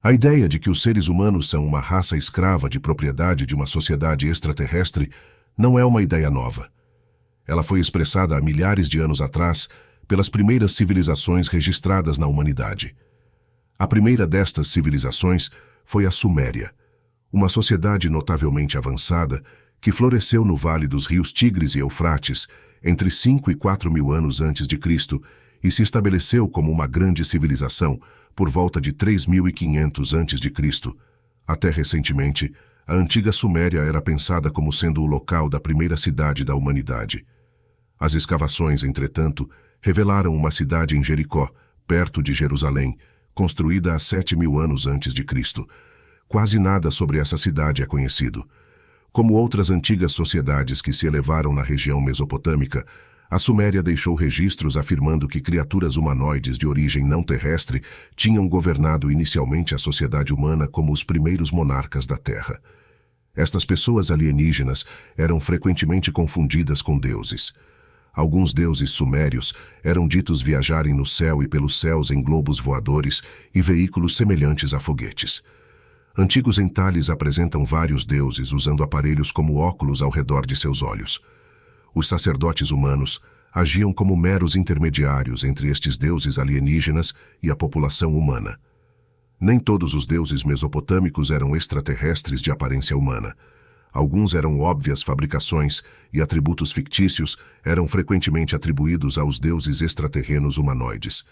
A ideia de que os seres humanos são uma raça escrava de propriedade de uma sociedade extraterrestre não é uma ideia nova. Ela foi expressada há milhares de anos atrás pelas primeiras civilizações registradas na humanidade. A primeira destas civilizações foi a Suméria, uma sociedade notavelmente avançada que floresceu no vale dos rios Tigres e Eufrates entre 5 e 4 mil anos antes de Cristo e se estabeleceu como uma grande civilização por volta de 3.500 antes de Cristo. Até recentemente, a antiga Suméria era pensada como sendo o local da primeira cidade da humanidade. As escavações, entretanto, revelaram uma cidade em Jericó, perto de Jerusalém, construída há 7.000 anos antes de Cristo. Quase nada sobre essa cidade é conhecido. Como outras antigas sociedades que se elevaram na região mesopotâmica, a Suméria deixou registros afirmando que criaturas humanoides de origem não terrestre tinham governado inicialmente a sociedade humana como os primeiros monarcas da Terra. Estas pessoas alienígenas eram frequentemente confundidas com deuses. Alguns deuses sumérios eram ditos viajarem no céu e pelos céus em globos voadores e veículos semelhantes a foguetes. Antigos entalhes apresentam vários deuses usando aparelhos como óculos ao redor de seus olhos. Os sacerdotes humanos agiam como meros intermediários entre estes deuses alienígenas e a população humana. Nem todos os deuses mesopotâmicos eram extraterrestres de aparência humana. Alguns eram óbvias fabricações e atributos fictícios eram frequentemente atribuídos aos deuses extraterrenos humanoides.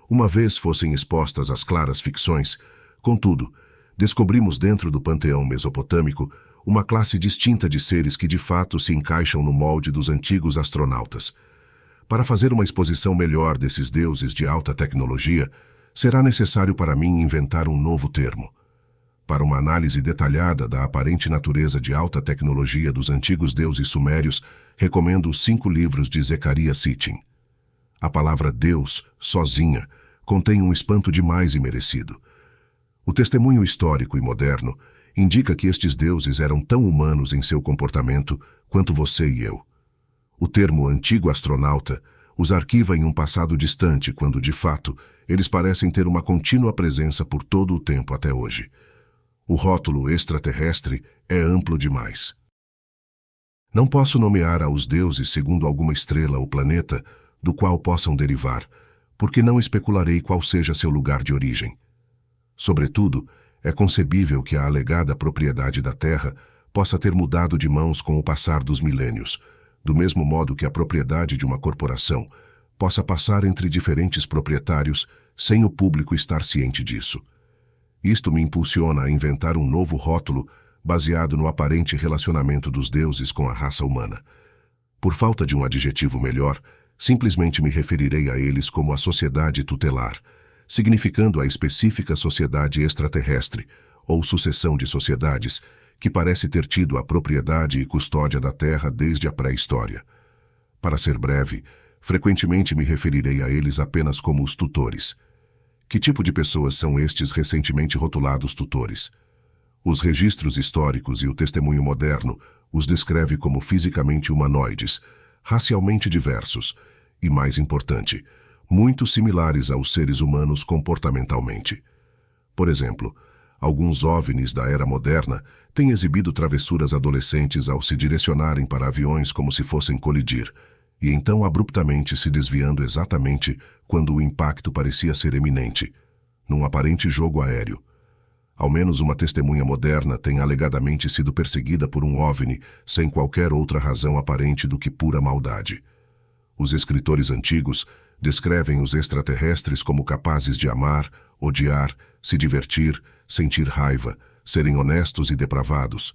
Uma vez fossem expostas as claras ficções, contudo, descobrimos dentro do panteão mesopotâmico uma classe distinta de seres que de fato se encaixam no molde dos antigos astronautas. Para fazer uma exposição melhor desses deuses de alta tecnologia, será necessário para mim inventar um novo termo. Para uma análise detalhada da aparente natureza de alta tecnologia dos antigos deuses sumérios, recomendo os 5 livros de Zecharia Sitchin. A palavra Deus, sozinha, contém um espanto demais imerecido. O testemunho histórico e moderno indica que estes deuses eram tão humanos em seu comportamento quanto você e eu. O termo antigo astronauta os arquiva em um passado distante quando, de fato, eles parecem ter uma contínua presença por todo o tempo até hoje. O rótulo extraterrestre é amplo demais. Não posso nomear aos deuses segundo alguma estrela ou planeta do qual possam derivar, porque não especularei qual seja seu lugar de origem. Sobretudo, é concebível que a alegada propriedade da Terra possa ter mudado de mãos com o passar dos milênios, do mesmo modo que a propriedade de uma corporação possa passar entre diferentes proprietários sem o público estar ciente disso. Isto me impulsiona a inventar um novo rótulo baseado no aparente relacionamento dos deuses com a raça humana. Por falta de um adjetivo melhor, simplesmente me referirei a eles como a sociedade tutelar, significando a específica sociedade extraterrestre, ou sucessão de sociedades, que parece ter tido a propriedade e custódia da Terra desde a pré-história. Para ser breve, frequentemente me referirei a eles apenas como os tutores. Que tipo de pessoas são estes recentemente rotulados tutores? Os registros históricos e o testemunho moderno os descreve como fisicamente humanoides, racialmente diversos e, mais importante, muito similares aos seres humanos comportamentalmente. Por exemplo, alguns OVNIs da era moderna têm exibido travessuras adolescentes ao se direcionarem para aviões como se fossem colidir, e então abruptamente se desviando exatamente quando o impacto parecia ser eminente, num aparente jogo aéreo. Ao menos uma testemunha moderna tem alegadamente sido perseguida por um OVNI sem qualquer outra razão aparente do que pura maldade. Os escritores antigos descrevem os extraterrestres como capazes de amar, odiar, se divertir, sentir raiva, serem honestos e depravados.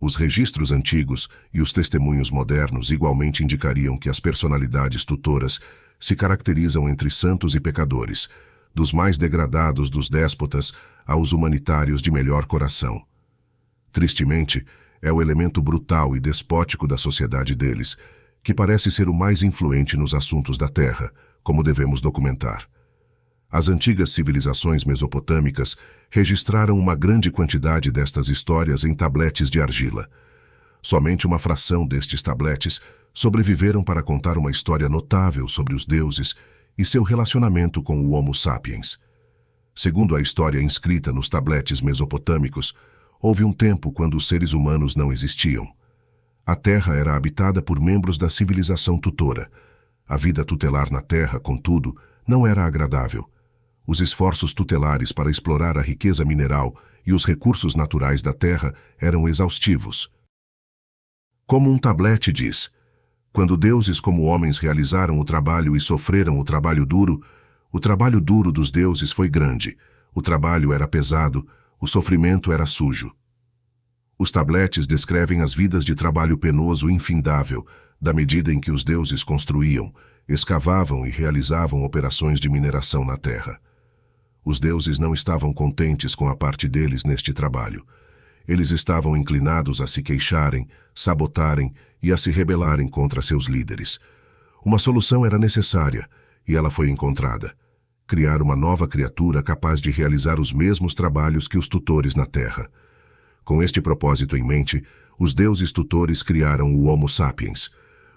Os registros antigos e os testemunhos modernos igualmente indicariam que as personalidades tutoras se caracterizam entre santos e pecadores, dos mais degradados dos déspotas aos humanitários de melhor coração. Tristemente, é o elemento brutal e despótico da sociedade deles, que parece ser o mais influente nos assuntos da Terra, como devemos documentar. As antigas civilizações mesopotâmicas registraram uma grande quantidade destas histórias em tabletes de argila. Somente uma fração destes tabletes sobreviveram para contar uma história notável sobre os deuses e seu relacionamento com o Homo sapiens. Segundo a história inscrita nos tabletes mesopotâmicos, houve um tempo quando os seres humanos não existiam. A Terra era habitada por membros da civilização tutora. A vida tutelar na Terra, contudo, não era agradável. Os esforços tutelares para explorar a riqueza mineral e os recursos naturais da Terra eram exaustivos. Como um tablete diz, quando deuses como homens realizaram o trabalho e sofreram o trabalho duro dos deuses foi grande, o trabalho era pesado, o sofrimento era sujo. Os tabletes descrevem as vidas de trabalho penoso infindável, da medida em que os deuses construíam, escavavam e realizavam operações de mineração na terra. Os deuses não estavam contentes com a parte deles neste trabalho. Eles estavam inclinados a se queixarem, sabotarem e a se rebelarem contra seus líderes. Uma solução era necessária, e ela foi encontrada: criar uma nova criatura capaz de realizar os mesmos trabalhos que os tutores na Terra. Com este propósito em mente, os deuses tutores criaram o Homo sapiens.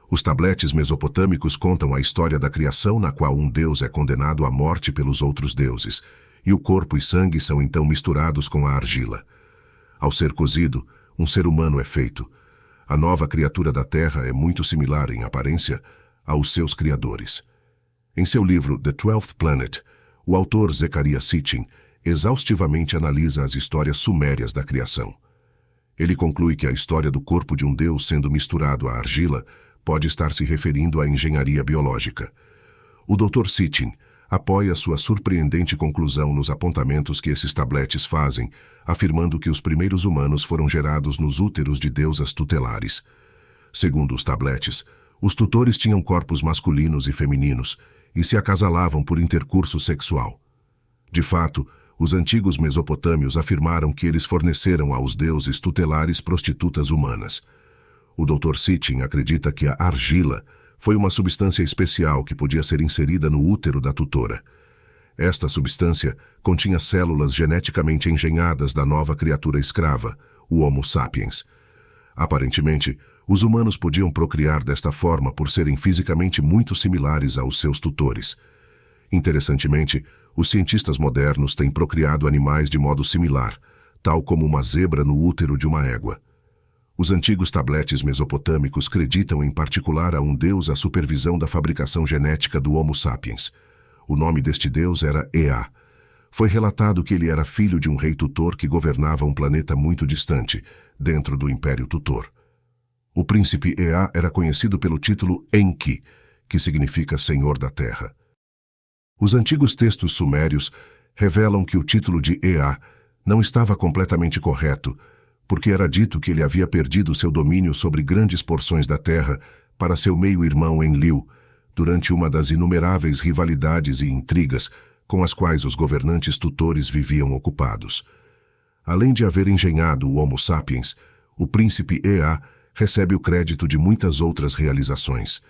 Os tabletes mesopotâmicos contam a história da criação na qual um deus é condenado à morte pelos outros deuses, e o corpo e sangue são então misturados com a argila. Ao ser cozido, um ser humano é feito. A nova criatura da Terra é muito similar em aparência aos seus criadores. Em seu livro The 12th Planet, o autor Zecharia Sitchin exaustivamente analisa as histórias sumérias da criação. Ele conclui que a história do corpo de um deus sendo misturado à argila pode estar se referindo à engenharia biológica. O Dr. Sitchin apoia sua surpreendente conclusão nos apontamentos que esses tabletes fazem, afirmando que os primeiros humanos foram gerados nos úteros de deusas tutelares. Segundo os tabletes, os tutores tinham corpos masculinos e femininos e se acasalavam por intercurso sexual. De fato, os antigos mesopotâmios afirmaram que eles forneceram aos deuses tutelares prostitutas humanas. O Dr. Sitchin acredita que a argila foi uma substância especial que podia ser inserida no útero da tutora. Esta substância continha células geneticamente engenhadas da nova criatura escrava, o Homo sapiens. Aparentemente, os humanos podiam procriar desta forma por serem fisicamente muito similares aos seus tutores. Interessantemente, os cientistas modernos têm procriado animais de modo similar, tal como uma zebra no útero de uma égua. Os antigos tabletes mesopotâmicos acreditam em particular a um deus a supervisão da fabricação genética do Homo sapiens. O nome deste deus era Ea. Foi relatado que ele era filho de um rei tutor que governava um planeta muito distante, dentro do Império Tutor. O príncipe Ea era conhecido pelo título Enki, que significa Senhor da Terra. Os antigos textos sumérios revelam que o título de Ea não estava completamente correto, porque era dito que ele havia perdido seu domínio sobre grandes porções da terra para seu meio-irmão Enlil, durante uma das inumeráveis rivalidades e intrigas com as quais os governantes tutores viviam ocupados. Além de haver engenhado o Homo sapiens, o príncipe Ea recebe o crédito de muitas outras realizações.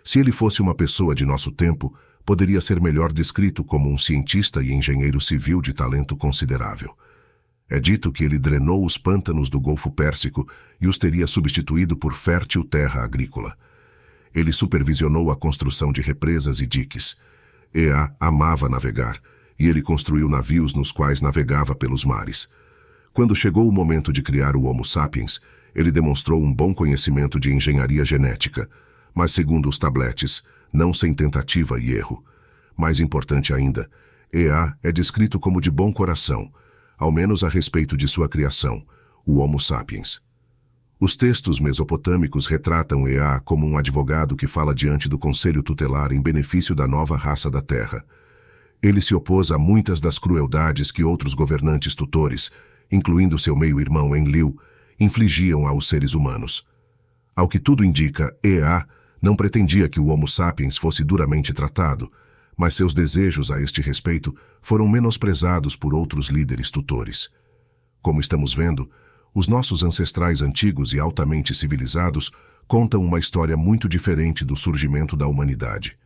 Se ele fosse uma pessoa de nosso tempo, poderia ser melhor descrito como um cientista e engenheiro civil de talento considerável. É dito que ele drenou os pântanos do Golfo Pérsico e os teria substituído por fértil terra agrícola. Ele supervisionou a construção de represas e diques. Ea amava navegar, e ele construiu navios nos quais navegava pelos mares. Quando chegou o momento de criar o Homo sapiens, ele demonstrou um bom conhecimento de engenharia genética, mas segundo os tabletes, não sem tentativa e erro. Mais importante ainda, Ea é descrito como de bom coração, ao menos a respeito de sua criação, o Homo sapiens. Os textos mesopotâmicos retratam Ea como um advogado que fala diante do conselho tutelar em benefício da nova raça da Terra. Ele se opôs a muitas das crueldades que outros governantes tutores, incluindo seu meio-irmão Enlil, infligiam aos seres humanos. Ao que tudo indica, Ea não pretendia que o Homo sapiens fosse duramente tratado, mas seus desejos a este respeito foram menosprezados por outros líderes tutores. Como estamos vendo, os nossos ancestrais antigos e altamente civilizados contam uma história muito diferente do surgimento da humanidade.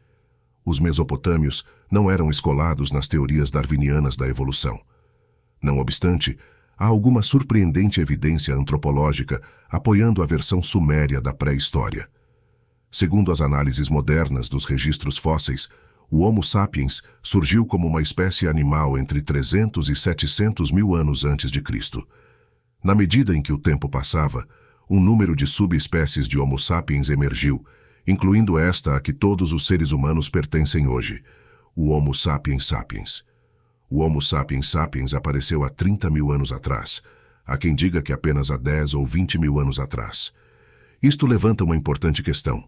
Os mesopotâmios não eram escolados nas teorias darwinianas da evolução. Não obstante, há alguma surpreendente evidência antropológica apoiando a versão suméria da pré-história. Segundo as análises modernas dos registros fósseis, o Homo sapiens surgiu como uma espécie animal entre 300 e 700 mil anos antes de Cristo. Na medida em que o tempo passava, um número de subespécies de Homo sapiens emergiu, incluindo esta a que todos os seres humanos pertencem hoje, o Homo sapiens sapiens. O Homo sapiens sapiens apareceu há 30 mil anos atrás. Há quem diga que apenas há 10 ou 20 mil anos atrás. Isto levanta uma importante questão.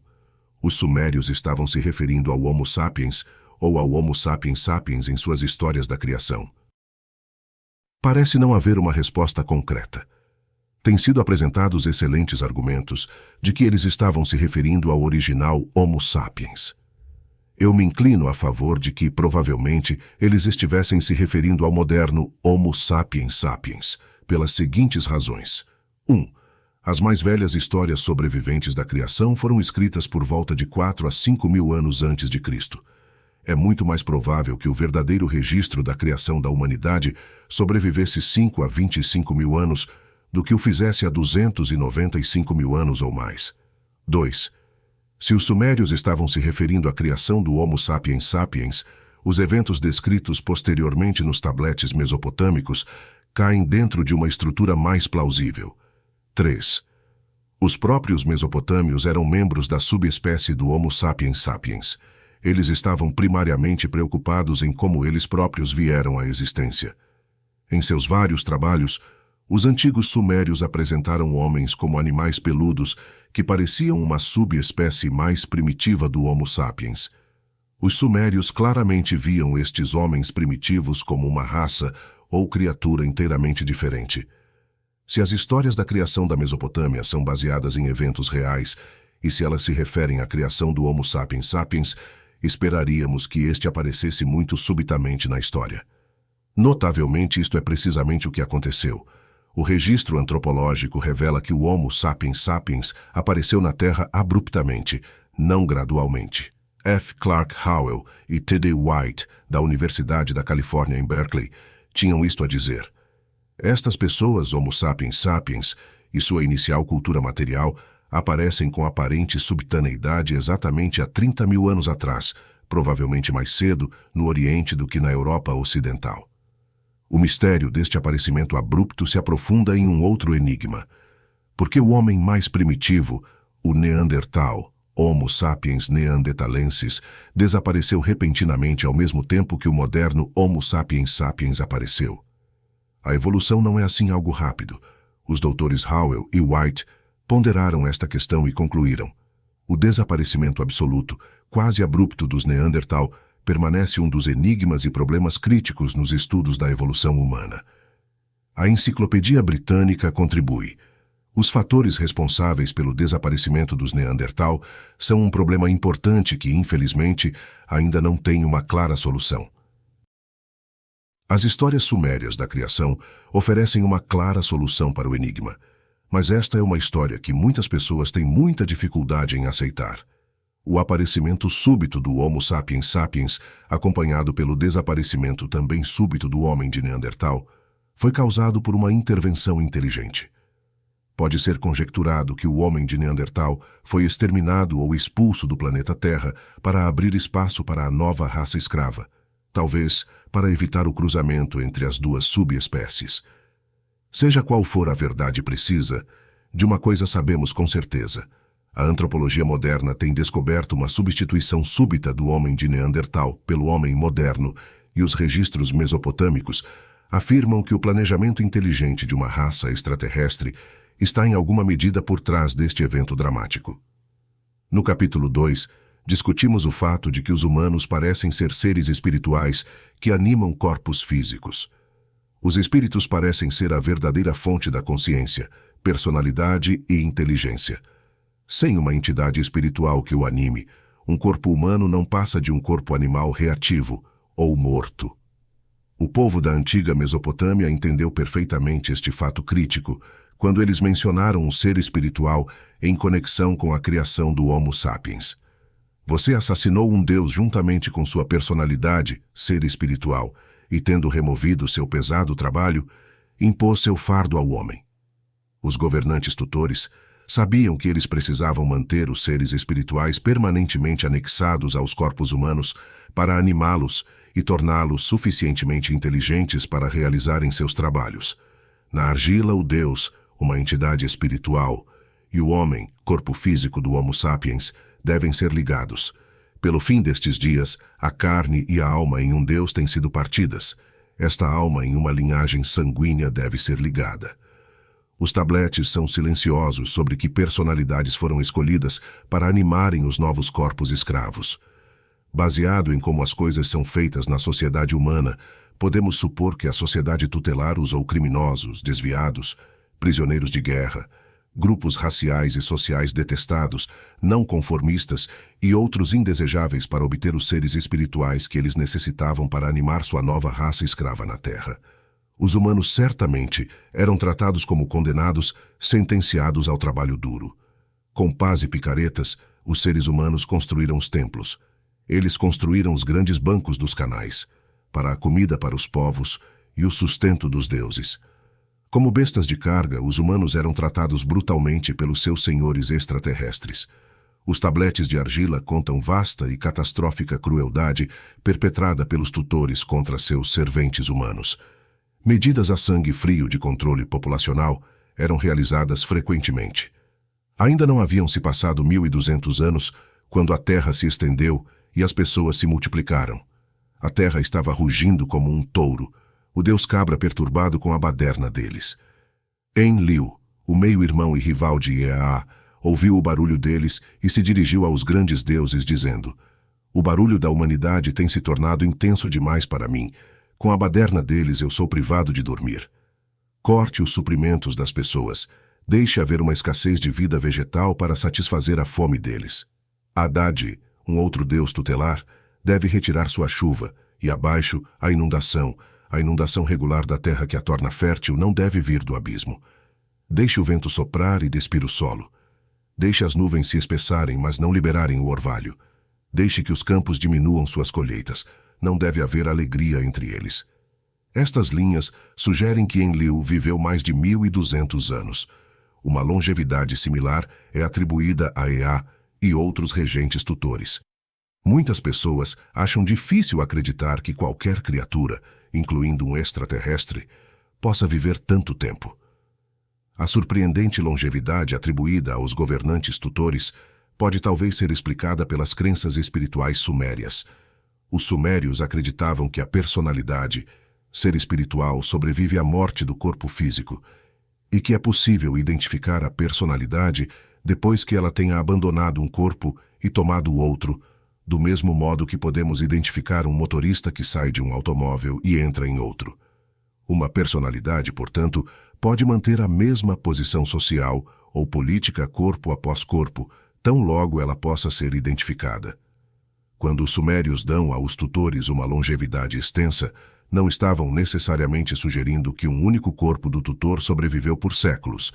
Os sumérios estavam se referindo ao Homo sapiens ou ao Homo sapiens sapiens em suas histórias da criação? Parece não haver uma resposta concreta. Têm sido apresentados excelentes argumentos de que eles estavam se referindo ao original Homo sapiens. Eu me inclino a favor de que, provavelmente, eles estivessem se referindo ao moderno Homo sapiens sapiens, pelas seguintes razões. 1. As mais velhas histórias sobreviventes da criação foram escritas por volta de 4 a 5 mil anos antes de Cristo. É muito mais provável que o verdadeiro registro da criação da humanidade sobrevivesse 5 a 25 mil anos do que o fizesse há 295 mil anos ou mais. 2. Se os sumérios estavam se referindo à criação do Homo sapiens sapiens, os eventos descritos posteriormente nos tabletes mesopotâmicos caem dentro de uma estrutura mais plausível. 3. Os próprios mesopotâmios eram membros da subespécie do Homo sapiens sapiens. Eles estavam primariamente preocupados em como eles próprios vieram à existência. Em seus vários trabalhos, os antigos sumérios apresentaram homens como animais peludos que pareciam uma subespécie mais primitiva do Homo sapiens. Os sumérios claramente viam estes homens primitivos como uma raça ou criatura inteiramente diferente. Se as histórias da criação da Mesopotâmia são baseadas em eventos reais e se elas se referem à criação do Homo sapiens sapiens, esperaríamos que este aparecesse muito subitamente na história. Notavelmente, isto é precisamente o que aconteceu. O registro antropológico revela que o Homo sapiens sapiens apareceu na Terra abruptamente, não gradualmente. F. Clark Howell e T.D. White, da Universidade da Califórnia em Berkeley, tinham isto a dizer. Estas pessoas, Homo sapiens sapiens, e sua inicial cultura material, aparecem com aparente subtaneidade exatamente há 30 mil anos atrás, provavelmente mais cedo, no Oriente do que na Europa Ocidental. O mistério deste aparecimento abrupto se aprofunda em um outro enigma. Por que o homem mais primitivo, o Neandertal, Homo sapiens neanderthalensis, desapareceu repentinamente ao mesmo tempo que o moderno Homo sapiens sapiens apareceu? A evolução não é assim algo rápido. Os doutores Howell e White ponderaram esta questão e concluíram. O desaparecimento absoluto, quase abrupto dos Neandertal, permanece um dos enigmas e problemas críticos nos estudos da evolução humana. A Enciclopédia Britânica contribui. Os fatores responsáveis pelo desaparecimento dos Neandertal são um problema importante que, infelizmente, ainda não tem uma clara solução. As histórias sumérias da criação oferecem uma clara solução para o enigma, mas esta é uma história que muitas pessoas têm muita dificuldade em aceitar. O aparecimento súbito do Homo sapiens sapiens, acompanhado pelo desaparecimento também súbito do homem de Neandertal, foi causado por uma intervenção inteligente. Pode ser conjecturado que o homem de Neandertal foi exterminado ou expulso do planeta Terra para abrir espaço para a nova raça escrava, talvez para evitar o cruzamento entre as duas subespécies. Seja qual for a verdade precisa, de uma coisa sabemos com certeza. A antropologia moderna tem descoberto uma substituição súbita do homem de Neandertal pelo homem moderno, e os registros mesopotâmicos afirmam que o planejamento inteligente de uma raça extraterrestre está em alguma medida por trás deste evento dramático. No capítulo 2, discutimos o fato de que os humanos parecem ser seres espirituais que animam corpos físicos. Os espíritos parecem ser a verdadeira fonte da consciência, personalidade e inteligência. Sem uma entidade espiritual que o anime, um corpo humano não passa de um corpo animal reativo ou morto. O povo da antiga Mesopotâmia entendeu perfeitamente este fato crítico quando eles mencionaram um ser espiritual em conexão com a criação do Homo sapiens. Você assassinou um Deus juntamente com sua personalidade, ser espiritual, e tendo removido seu pesado trabalho, impôs seu fardo ao homem. Os governantes tutores Sabiam que eles precisavam manter os seres espirituais permanentemente anexados aos corpos humanos para animá-los e torná-los suficientemente inteligentes para realizarem seus trabalhos. Na argila, o Deus, uma entidade espiritual, e o homem, corpo físico do Homo sapiens, devem ser ligados. Pelo fim destes dias, a carne e a alma em um Deus têm sido partidas. Esta alma em uma linhagem sanguínea deve ser ligada. Os tabletes são silenciosos sobre que personalidades foram escolhidas para animarem os novos corpos escravos. Baseado em como as coisas são feitas na sociedade humana, podemos supor que a sociedade tutelar usou criminosos, desviados, prisioneiros de guerra, grupos raciais e sociais detestados, não conformistas e outros indesejáveis para obter os seres espirituais que eles necessitavam para animar sua nova raça escrava na Terra. Os humanos certamente eram tratados como condenados, sentenciados ao trabalho duro. Com pás e picaretas, os seres humanos construíram os templos. Eles construíram os grandes bancos dos canais, para a comida para os povos e o sustento dos deuses. Como bestas de carga, os humanos eram tratados brutalmente pelos seus senhores extraterrestres. Os tabletes de argila contam vasta e catastrófica crueldade perpetrada pelos tutores contra seus serventes humanos. Medidas a sangue frio de controle populacional eram realizadas frequentemente. Ainda não haviam se passado 1.200 anos quando a terra se estendeu e as pessoas se multiplicaram. A terra estava rugindo como um touro, o deus cabra perturbado com a baderna deles. Enlil, o meio-irmão e rival de Ea, ouviu o barulho deles e se dirigiu aos grandes deuses, dizendo: "O barulho da humanidade tem se tornado intenso demais para mim. Com a baderna deles eu sou privado de dormir. Corte os suprimentos das pessoas. Deixe haver uma escassez de vida vegetal para satisfazer a fome deles. Haddad, um outro deus tutelar, deve retirar sua chuva, e abaixo a inundação regular da terra que a torna fértil não deve vir do abismo. Deixe o vento soprar e despir o solo. Deixe as nuvens se espessarem, mas não liberarem o orvalho. Deixe que os campos diminuam suas colheitas. Não deve haver alegria entre eles." Estas linhas sugerem que Enlil viveu mais de 1.200 anos. Uma longevidade similar é atribuída a Ea e outros regentes tutores. Muitas pessoas acham difícil acreditar que qualquer criatura, incluindo um extraterrestre, possa viver tanto tempo. A surpreendente longevidade atribuída aos governantes tutores pode talvez ser explicada pelas crenças espirituais sumérias. Os sumérios acreditavam que a personalidade, ser espiritual, sobrevive à morte do corpo físico e que é possível identificar a personalidade depois que ela tenha abandonado um corpo e tomado outro, do mesmo modo que podemos identificar um motorista que sai de um automóvel e entra em outro. Uma personalidade, portanto, pode manter a mesma posição social ou política corpo após corpo, tão logo ela possa ser identificada. Quando os sumérios dão aos tutores uma longevidade extensa, não estavam necessariamente sugerindo que um único corpo do tutor sobreviveu por séculos.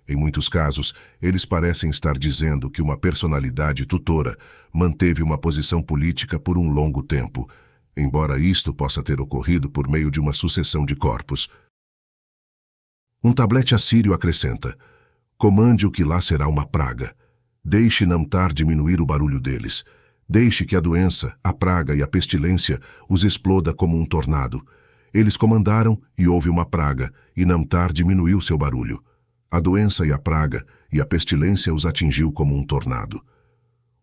Em muitos casos, eles parecem estar dizendo que uma personalidade tutora manteve uma posição política por um longo tempo, embora isto possa ter ocorrido por meio de uma sucessão de corpos. Um tablete assírio acrescenta: "Comande o que lá será uma praga. Deixe Namtar diminuir o barulho deles. Deixe que a doença, a praga e a pestilência os exploda como um tornado. Eles comandaram e houve uma praga, e Namtar diminuiu seu barulho. A doença e a praga e a pestilência os atingiu como um tornado."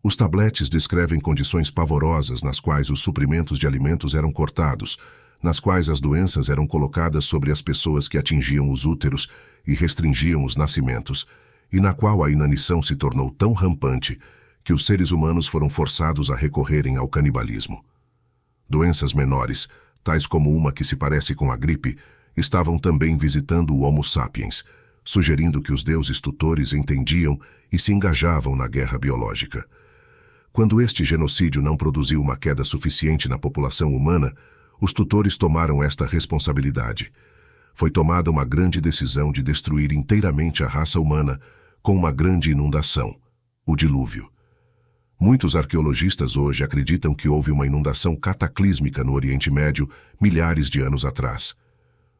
Os tabletes descrevem condições pavorosas nas quais os suprimentos de alimentos eram cortados, nas quais as doenças eram colocadas sobre as pessoas que atingiam os úteros e restringiam os nascimentos, e na qual a inanição se tornou tão rampante que os seres humanos foram forçados a recorrerem ao canibalismo. Doenças menores, tais como uma que se parece com a gripe, estavam também visitando o Homo sapiens, sugerindo que os deuses tutores entendiam e se engajavam na guerra biológica. Quando este genocídio não produziu uma queda suficiente na população humana, os tutores tomaram esta responsabilidade. Foi tomada uma grande decisão de destruir inteiramente a raça humana com uma grande inundação, o dilúvio. Muitos arqueologistas hoje acreditam que houve uma inundação cataclísmica no Oriente Médio milhares de anos atrás.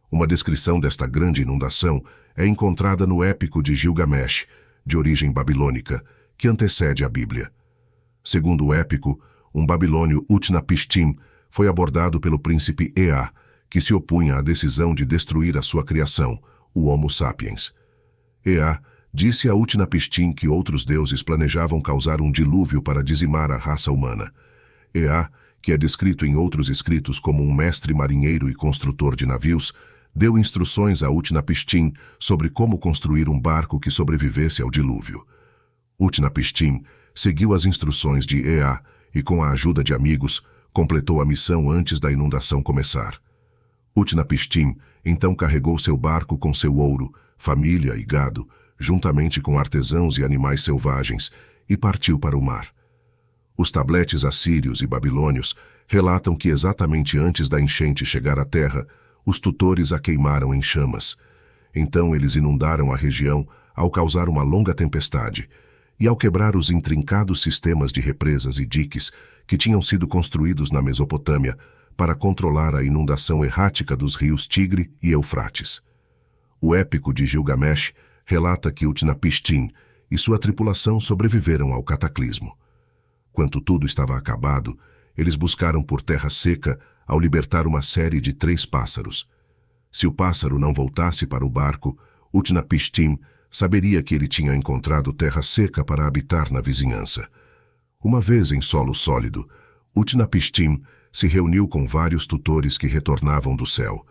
Uma descrição desta grande inundação é encontrada no épico de Gilgamesh, de origem babilônica, que antecede a Bíblia. Segundo o épico, um babilônio Utnapishtim foi abordado pelo príncipe Ea, que se opunha à decisão de destruir a sua criação, o Homo sapiens. Ea disse a Utnapishtim que outros deuses planejavam causar um dilúvio para dizimar a raça humana. Ea, que é descrito em outros escritos como um mestre marinheiro e construtor de navios, deu instruções a Utnapishtim sobre como construir um barco que sobrevivesse ao dilúvio. Utnapishtim seguiu as instruções de Ea e, com a ajuda de amigos, completou a missão antes da inundação começar. Utnapishtim então carregou seu barco com seu ouro, família e gado, juntamente com artesãos e animais selvagens, e partiu para o mar. Os tabletes assírios e babilônios relatam que exatamente antes da enchente chegar à terra, os tutores a queimaram em chamas. Então eles inundaram a região ao causar uma longa tempestade, e ao quebrar os intrincados sistemas de represas e diques que tinham sido construídos na Mesopotâmia para controlar a inundação errática dos rios Tigre e Eufrates. O épico de Gilgamesh relata que Utnapishtim e sua tripulação sobreviveram ao cataclismo. Quando tudo estava acabado, eles buscaram por terra seca ao libertar uma série de 3 pássaros. Se o pássaro não voltasse para o barco, Utnapishtim saberia que ele tinha encontrado terra seca para habitar na vizinhança. Uma vez em solo sólido, Utnapishtim se reuniu com vários tutores que retornavam do céu.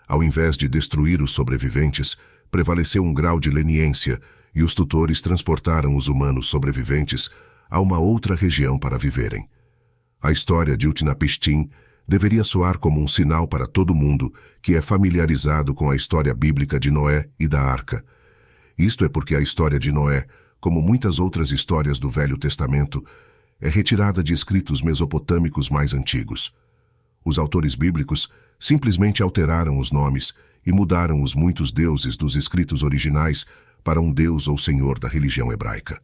Ao invés de destruir os sobreviventes, prevaleceu um grau de leniência e os tutores transportaram os humanos sobreviventes a uma outra região para viverem. A história de Utnapishtim deveria soar como um sinal para todo mundo que é familiarizado com a história bíblica de Noé e da Arca. Isto é porque a história de Noé, como muitas outras histórias do Velho Testamento, é retirada de escritos mesopotâmicos mais antigos. Os autores bíblicos simplesmente alteraram os nomes e mudaram os muitos deuses dos escritos originais para um deus ou senhor da religião hebraica.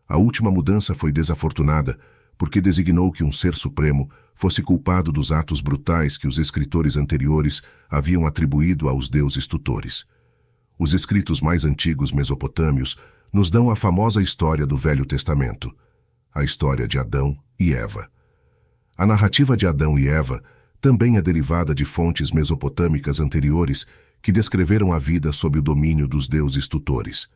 A última mudança foi desafortunada porque designou que um ser supremo fosse culpado dos atos brutais que os escritores anteriores haviam atribuído aos deuses tutores. Os escritos mais antigos mesopotâmios nos dão a famosa história do Velho Testamento, a história de Adão e Eva. A narrativa de Adão e Eva também é derivada de fontes mesopotâmicas anteriores que descreveram a vida sob o domínio dos deuses tutores.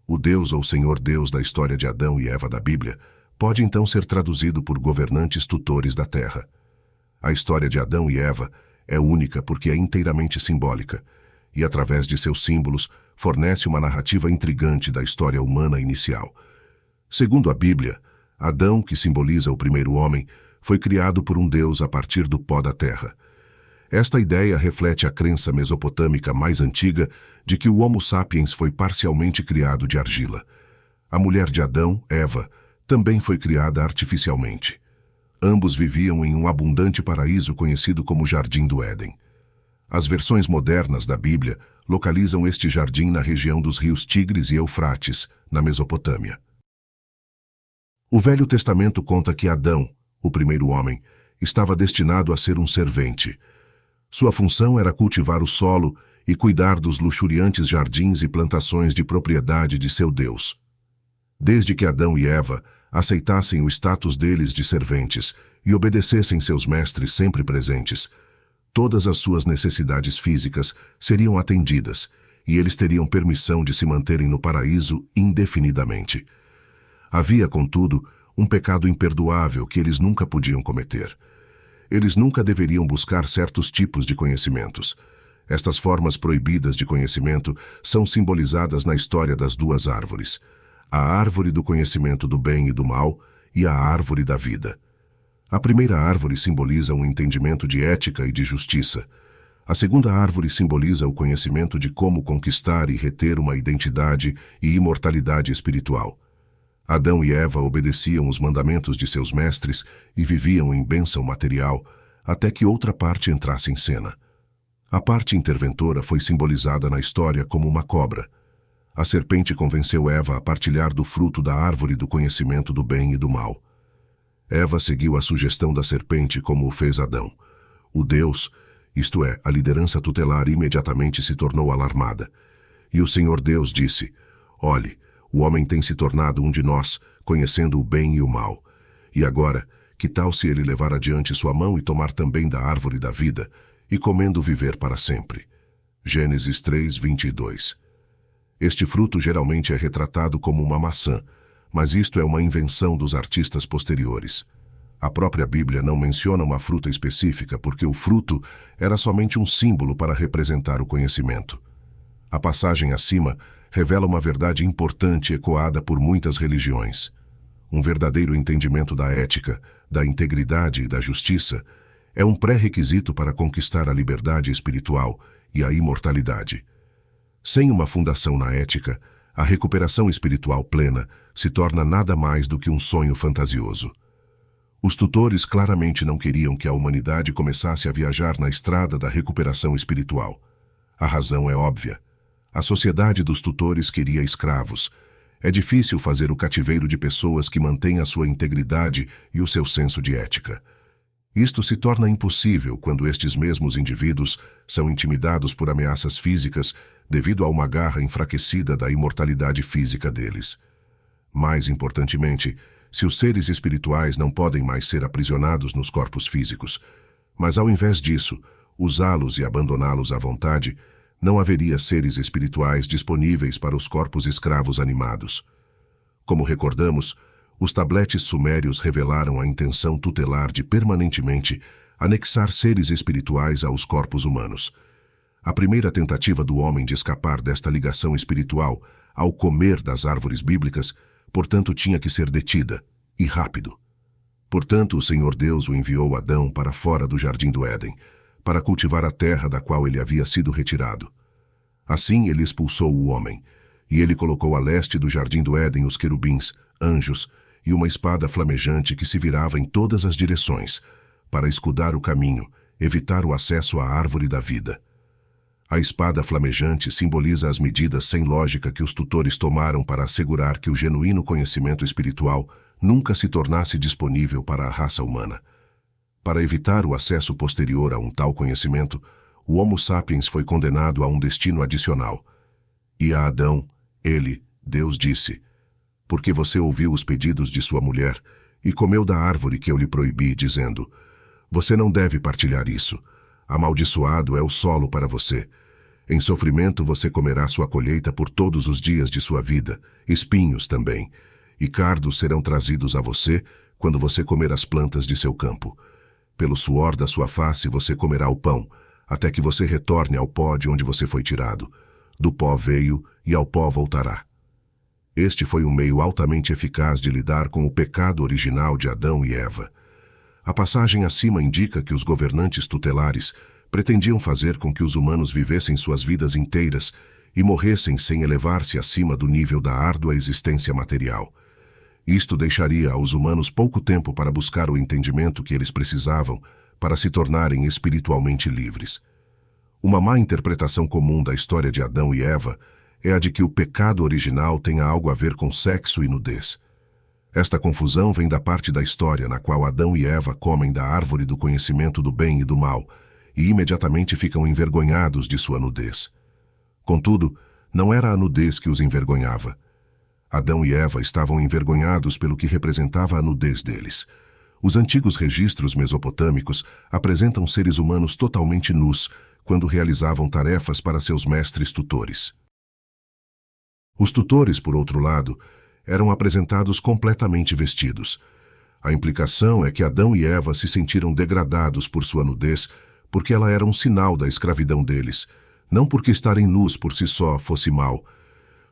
O Deus ou Senhor Deus da história de Adão e Eva da Bíblia pode então ser traduzido por governantes tutores da terra. A história de Adão e Eva é única porque é inteiramente simbólica, e através de seus símbolos fornece uma narrativa intrigante da história humana inicial. Segundo a Bíblia, Adão, que simboliza o primeiro homem, foi criado por um Deus a partir do pó da terra. Esta ideia reflete a crença mesopotâmica mais antiga de que o Homo sapiens foi parcialmente criado de argila. A mulher de Adão, Eva, também foi criada artificialmente. Ambos viviam em um abundante paraíso conhecido como Jardim do Éden. As versões modernas da Bíblia localizam este jardim na região dos rios Tigres e Eufrates, na Mesopotâmia. O Velho Testamento conta que Adão, o primeiro homem, estava destinado a ser um servente. Sua função era cultivar o solo e cuidar dos luxuriantes jardins e plantações de propriedade de seu Deus. Desde que Adão e Eva aceitassem o status deles de serventes e obedecessem seus mestres sempre presentes, todas as suas necessidades físicas seriam atendidas e eles teriam permissão de se manterem no paraíso indefinidamente. Havia, contudo, um pecado imperdoável que eles nunca podiam cometer. Eles nunca deveriam buscar certos tipos de conhecimentos. Estas formas proibidas de conhecimento são simbolizadas na história das 2 árvores: a árvore do conhecimento do bem e do mal e a árvore da vida. A primeira árvore simboliza um entendimento de ética e de justiça. A segunda árvore simboliza o conhecimento de como conquistar e reter uma identidade e imortalidade espiritual. Adão e Eva obedeciam os mandamentos de seus mestres e viviam em bênção material até que outra parte entrasse em cena. A parte interventora foi simbolizada na história como uma cobra. A serpente convenceu Eva a partilhar do fruto da árvore do conhecimento do bem e do mal. Eva seguiu a sugestão da serpente como o fez Adão. O Deus, isto é, a liderança tutelar, imediatamente se tornou alarmada. E o Senhor Deus disse: "Olhe, O homem tem se tornado um de nós, conhecendo o bem e o mal. E agora, que tal se ele levar adiante sua mão e tomar também da árvore da vida, e comendo viver para sempre? Gênesis 3, 22. Este fruto geralmente é retratado como uma maçã, mas isto é uma invenção dos artistas posteriores. A própria Bíblia não menciona uma fruta específica porque o fruto era somente um símbolo para representar o conhecimento. A passagem acima revela uma verdade importante ecoada por muitas religiões. Um verdadeiro entendimento da ética, da integridade e da justiça é um pré-requisito para conquistar a liberdade espiritual e a imortalidade. Sem uma fundação na ética, a recuperação espiritual plena se torna nada mais do que um sonho fantasioso. Os tutores claramente não queriam que a humanidade começasse a viajar na estrada da recuperação espiritual. A razão é óbvia. A sociedade dos tutores queria escravos. É difícil fazer o cativeiro de pessoas que mantêm a sua integridade e o seu senso de ética. Isto se torna impossível quando estes mesmos indivíduos são intimidados por ameaças físicas devido a uma garra enfraquecida da imortalidade física deles. Mais importantemente, se os seres espirituais não podem mais ser aprisionados nos corpos físicos, mas ao invés disso, usá-los e abandoná-los à vontade, não haveria seres espirituais disponíveis para os corpos escravos animados. Como recordamos, os tabletes sumérios revelaram a intenção tutelar de permanentemente anexar seres espirituais aos corpos humanos. A primeira tentativa do homem de escapar desta ligação espiritual ao comer das árvores bíblicas, portanto, tinha que ser detida, e rápido. Portanto, o Senhor Deus o enviou Adão para fora do jardim do Éden, para cultivar a terra da qual ele havia sido retirado. Assim ele expulsou o homem, e ele colocou a leste do jardim do Éden os querubins, anjos, e uma espada flamejante que se virava em todas as direções, para escudar o caminho, evitar o acesso à árvore da vida. A espada flamejante simboliza as medidas sem lógica que os tutores tomaram para assegurar que o genuíno conhecimento espiritual nunca se tornasse disponível para a raça humana. Para evitar o acesso posterior a um tal conhecimento, o Homo sapiens foi condenado a um destino adicional. E a Adão, Deus disse: porque você ouviu os pedidos de sua mulher e comeu da árvore que eu lhe proibi, dizendo: você não deve partilhar isso. Amaldiçoado é o solo para você. Em sofrimento você comerá sua colheita por todos os dias de sua vida, espinhos também, e cardos serão trazidos a você quando você comer as plantas de seu campo. Pelo suor da sua face você comerá o pão, até que você retorne ao pó de onde você foi tirado. Do pó veio e ao pó voltará. Este foi um meio altamente eficaz de lidar com o pecado original de Adão e Eva. A passagem acima indica que os governantes tutelares pretendiam fazer com que os humanos vivessem suas vidas inteiras e morressem sem elevar-se acima do nível da árdua existência material. Isto deixaria aos humanos pouco tempo para buscar o entendimento que eles precisavam para se tornarem espiritualmente livres. Uma má interpretação comum da história de Adão e Eva é a de que o pecado original tenha algo a ver com sexo e nudez. Esta confusão vem da parte da história na qual Adão e Eva comem da árvore do conhecimento do bem e do mal, e imediatamente ficam envergonhados de sua nudez. Contudo, não era a nudez que os envergonhava. Adão e Eva estavam envergonhados pelo que representava a nudez deles. Os antigos registros mesopotâmicos apresentam seres humanos totalmente nus quando realizavam tarefas para seus mestres tutores. Os tutores, por outro lado, eram apresentados completamente vestidos. A implicação é que Adão e Eva se sentiram degradados por sua nudez porque ela era um sinal da escravidão deles, não porque estarem nus por si só fosse mal.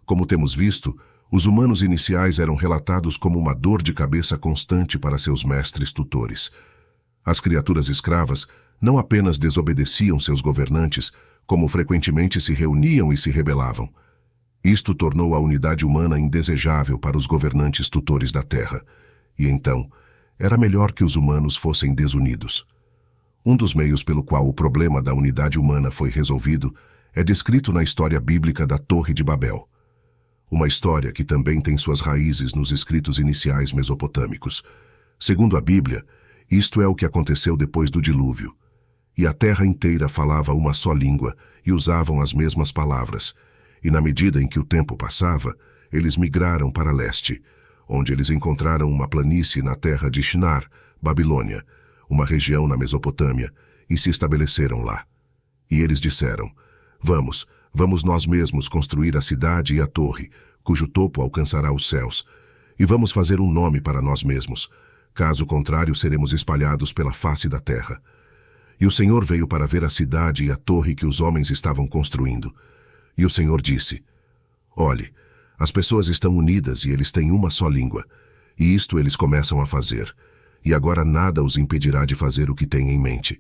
Como temos visto, os humanos iniciais eram relatados como uma dor de cabeça constante para seus mestres tutores. As criaturas escravas não apenas desobedeciam seus governantes, como frequentemente se reuniam e se rebelavam. Isto tornou a unidade humana indesejável para os governantes tutores da Terra, e então era melhor que os humanos fossem desunidos. Um dos meios pelo qual o problema da unidade humana foi resolvido é descrito na história bíblica da Torre de Babel. Uma história que também tem suas raízes nos escritos iniciais mesopotâmicos. Segundo a Bíblia, isto é o que aconteceu depois do dilúvio. E a terra inteira falava uma só língua e usavam as mesmas palavras. E na medida em que o tempo passava, eles migraram para leste, onde eles encontraram uma planície na terra de Shinar, Babilônia, uma região na Mesopotâmia, e se estabeleceram lá. E eles disseram: Vamos nós mesmos construir a cidade e a torre, cujo topo alcançará os céus, e vamos fazer um nome para nós mesmos. Caso contrário, seremos espalhados pela face da terra. E o Senhor veio para ver a cidade e a torre que os homens estavam construindo. E o Senhor disse: Olhe, as pessoas estão unidas e eles têm uma só língua, e isto eles começam a fazer, e agora nada os impedirá de fazer o que têm em mente.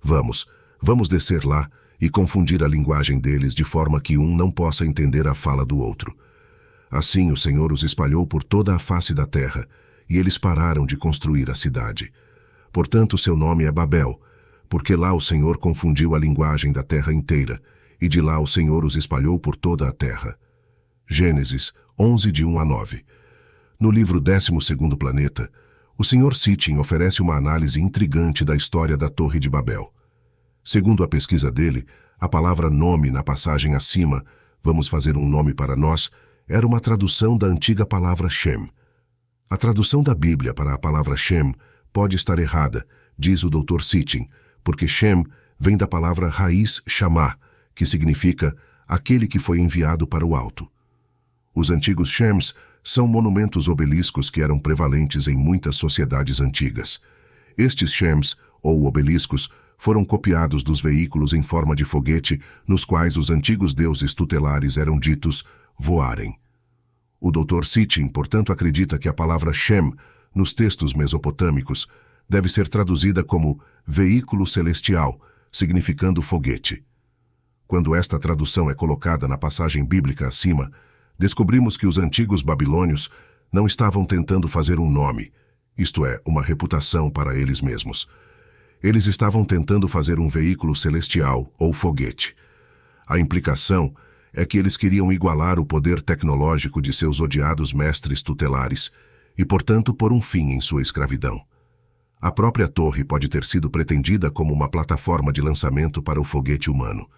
Vamos descer lá e confundir a linguagem deles de forma que um não possa entender a fala do outro. Assim o Senhor os espalhou por toda a face da terra, e eles pararam de construir a cidade. Portanto, seu nome é Babel, porque lá o Senhor confundiu a linguagem da terra inteira, e de lá o Senhor os espalhou por toda a terra. Gênesis 11, de 1 a 9. No livro 12º Planeta, o Sr. Sitchin oferece uma análise intrigante da história da Torre de Babel. Segundo a pesquisa dele, a palavra nome na passagem acima, vamos fazer um nome para nós, era uma tradução da antiga palavra Shem. A tradução da Bíblia para a palavra Shem pode estar errada, diz o Dr. Sitchin, porque Shem vem da palavra raiz Shamá, que significa aquele que foi enviado para o alto. Os antigos Shems são monumentos obeliscos que eram prevalentes em muitas sociedades antigas. Estes Shems, ou obeliscos, foram copiados dos veículos em forma de foguete nos quais os antigos deuses tutelares eram ditos voarem. O Dr. Sitchin, portanto, acredita que a palavra Shem, nos textos mesopotâmicos, deve ser traduzida como veículo celestial, significando foguete. Quando esta tradução é colocada na passagem bíblica acima, descobrimos que os antigos babilônios não estavam tentando fazer um nome, isto é, uma reputação para eles mesmos. Eles estavam tentando fazer um veículo celestial ou foguete. A implicação é que eles queriam igualar o poder tecnológico de seus odiados mestres tutelares e, portanto, pôr um fim em sua escravidão. A própria torre pode ter sido pretendida como uma plataforma de lançamento para o foguete humano.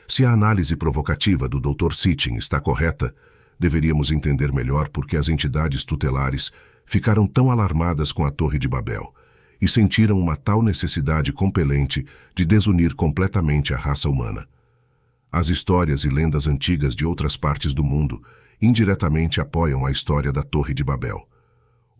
Se a análise provocativa do Dr. Sitchin está correta, deveríamos entender melhor por que as entidades tutelares ficaram tão alarmadas com a Torre de Babel e sentiram uma tal necessidade compelente de desunir completamente a raça humana. As histórias e lendas antigas de outras partes do mundo indiretamente apoiam a história da Torre de Babel.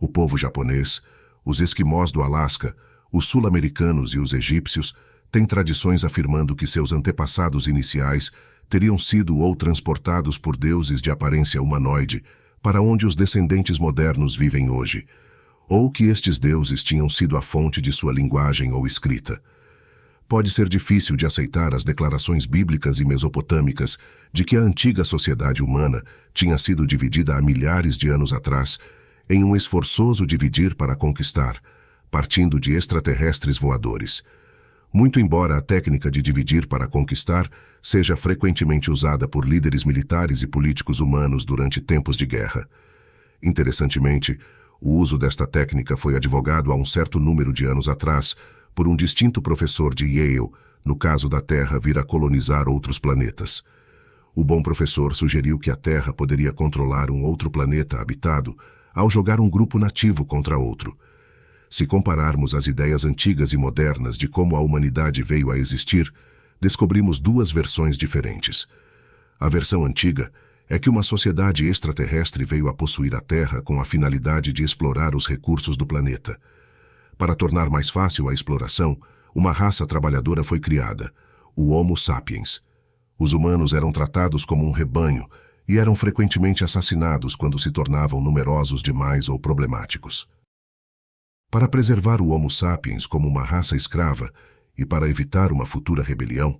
O povo japonês, os esquimós do Alasca, os sul-americanos e os egípcios têm tradições afirmando que seus antepassados iniciais teriam sido ou transportados por deuses de aparência humanoide para onde os descendentes modernos vivem hoje, ou que estes deuses tinham sido a fonte de sua linguagem ou escrita. Pode ser difícil de aceitar as declarações bíblicas e mesopotâmicas de que a antiga sociedade humana tinha sido dividida há milhares de anos atrás em um esforçoso dividir para conquistar, partindo de extraterrestres voadores. Muito embora a técnica de dividir para conquistar seja frequentemente usada por líderes militares e políticos humanos durante tempos de guerra. Interessantemente, o uso desta técnica foi advogado há um certo número de anos atrás por um distinto professor de Yale, no caso da Terra vir a colonizar outros planetas. O bom professor sugeriu que a Terra poderia controlar um outro planeta habitado ao jogar um grupo nativo contra outro. Se compararmos as ideias antigas e modernas de como a humanidade veio a existir, descobrimos duas versões diferentes. A versão antiga é que uma sociedade extraterrestre veio a possuir a Terra com a finalidade de explorar os recursos do planeta. Para tornar mais fácil a exploração, uma raça trabalhadora foi criada, o Homo sapiens. Os humanos eram tratados como um rebanho e eram frequentemente assassinados quando se tornavam numerosos demais ou problemáticos. Para preservar o Homo sapiens como uma raça escrava e para evitar uma futura rebelião,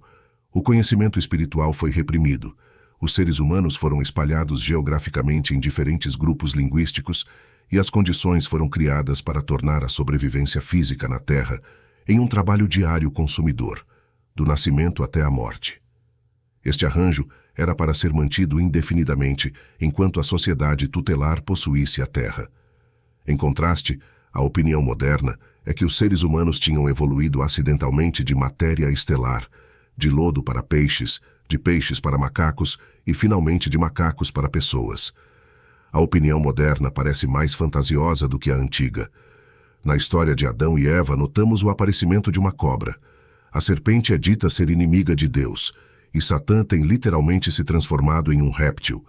o conhecimento espiritual foi reprimido. Os seres humanos foram espalhados geograficamente em diferentes grupos linguísticos e as condições foram criadas para tornar a sobrevivência física na Terra em um trabalho diário consumidor, do nascimento até a morte. Este arranjo era para ser mantido indefinidamente enquanto a sociedade tutelar possuísse a Terra. Em contraste, a opinião moderna é que os seres humanos tinham evoluído acidentalmente de matéria estelar, de lodo para peixes, de peixes para macacos e finalmente de macacos para pessoas. A opinião moderna parece mais fantasiosa do que a antiga. Na história de Adão e Eva, notamos o aparecimento de uma cobra. A serpente é dita ser inimiga de Deus, e Satã tem literalmente se transformado em um réptil.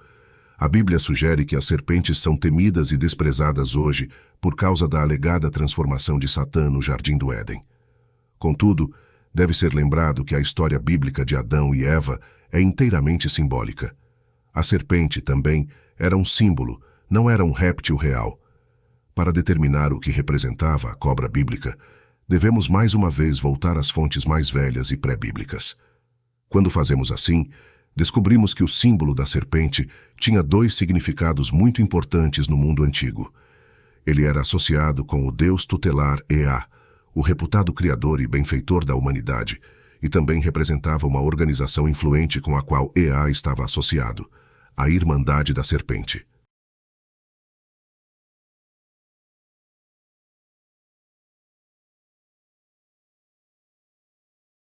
A Bíblia sugere que as serpentes são temidas e desprezadas hoje por causa da alegada transformação de Satã no Jardim do Éden. Contudo, deve ser lembrado que a história bíblica de Adão e Eva é inteiramente simbólica. A serpente, também, era um símbolo, não era um réptil real. Para determinar o que representava a cobra bíblica, devemos mais uma vez voltar às fontes mais velhas e pré-bíblicas. Quando fazemos assim, descobrimos que o símbolo da serpente tinha dois significados muito importantes no mundo antigo. Ele era associado com o deus tutelar Ea, o reputado criador e benfeitor da humanidade, e também representava uma organização influente com a qual Ea estava associado, a Irmandade da Serpente.